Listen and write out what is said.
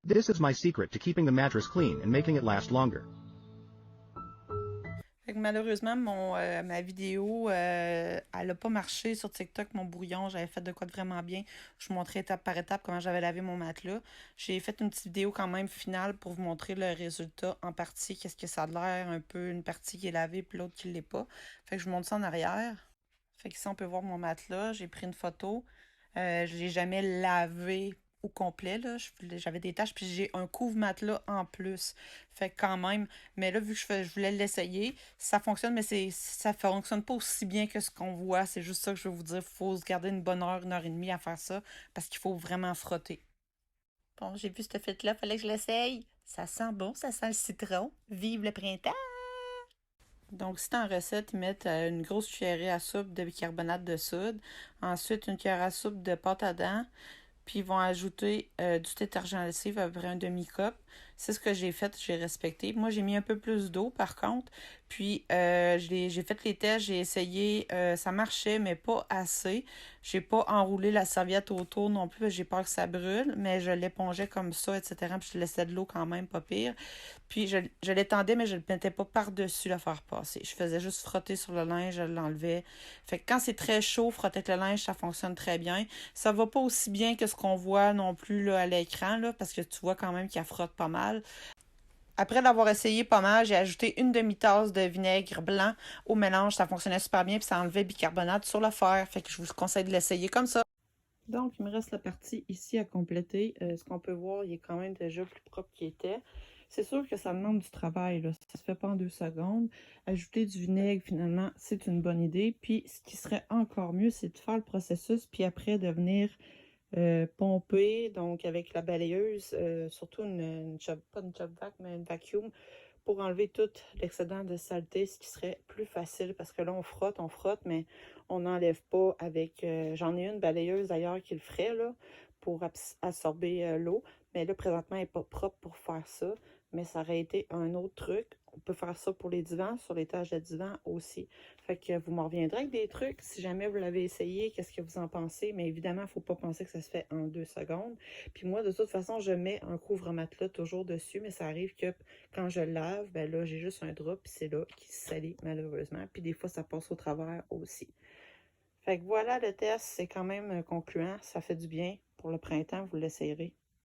This is my secret to keeping the mattress clean and making it last longer. Fait que malheureusement, ma vidéo, elle n'a pas marché sur TikTok, mon brouillon. J'avais fait de quoi de vraiment bien. Je vous montrais étape par étape comment j'avais lavé mon matelas. J'ai fait une petite vidéo quand même finale pour vous montrer le résultat en partie, qu'est-ce que ça a l'air, un peu une partie qui est lavée puis l'autre qui ne l'est pas. Fait que je vous montre ça en arrière. Fait que ici, on peut voir mon matelas. J'ai pris une photo. Je l'ai jamais lavé au complet, là. J'avais des taches, puis j'ai un couvre-matelas en plus. Fait que quand même, mais là, vu que je voulais l'essayer, ça fonctionne, mais ça fonctionne pas aussi bien que ce qu'on voit. C'est juste ça que je veux vous dire. Il faut se garder une bonne heure, 1 heure et demie à faire ça, parce qu'il faut vraiment frotter. Bon, j'ai vu cette fête-là, fallait que je l'essaye. Ça sent bon, ça sent le citron. Vive le printemps! Donc, si en recette, ils mettent une grosse cuillerée à soupe de bicarbonate de soude, ensuite une cuillère à soupe de pâte à dents, puis ils vont ajouter du détergent lessive, à peu près un demi-cup. C'est ce que j'ai fait, j'ai respecté. Moi, j'ai mis un peu plus d'eau, par contre. Puis, j'ai fait les tests, j'ai essayé. Ça marchait, mais pas assez. J'ai pas enroulé la serviette autour non plus, parce que j'ai peur que ça brûle. Mais je l'épongeais comme ça, etc. Puis, je laissais de l'eau quand même, pas pire. Puis, je l'étendais, mais je ne le mettais pas par-dessus la faire passer. Je faisais juste frotter sur le linge, je l'enlevais. Fait que quand c'est très chaud, frotter avec le linge, ça fonctionne très bien. Ça va pas aussi bien que ce qu'on voit non plus là, à l'écran, là, parce que tu vois quand même qu'elle frotte pas mal. Après l'avoir essayé pas mal, j'ai ajouté une demi-tasse de vinaigre blanc au mélange. Ça fonctionnait super bien, puis ça enlevait le bicarbonate sur le fer. Fait que je vous conseille de l'essayer comme ça. Donc, il me reste la partie ici à compléter. Ce qu'on peut voir, il est quand même déjà plus propre qu'il était. C'est sûr que ça demande du travail, là. Ça se fait pas en 2 secondes. Ajouter du vinaigre, finalement, c'est une bonne idée. Puis, ce qui serait encore mieux, c'est de faire le processus, puis après de venir pomper, donc avec la balayeuse, surtout pas une job vac, mais une vacuum, pour enlever tout l'excédent de saleté, ce qui serait plus facile, parce que là, on frotte, mais on n'enlève pas avec... j'en ai une balayeuse d'ailleurs qui le ferait, là, pour absorber l'eau, mais là, présentement, elle n'est pas propre pour faire ça, mais ça aurait été un autre truc. On peut faire ça pour les divans, sur les tâches de divan aussi. Fait que vous m'en reviendrez avec des trucs. Si jamais vous l'avez essayé, qu'est-ce que vous en pensez? Mais évidemment, il ne faut pas penser que ça se fait en 2 secondes. Puis moi, de toute façon, je mets un couvre-matelas toujours dessus, mais ça arrive que quand je lave, ben là, j'ai juste un drap, puis c'est là qui se salit malheureusement. Puis des fois, ça passe au travers aussi. Fait que voilà, le test, c'est quand même concluant. Ça fait du bien pour le printemps, vous l'essayerez.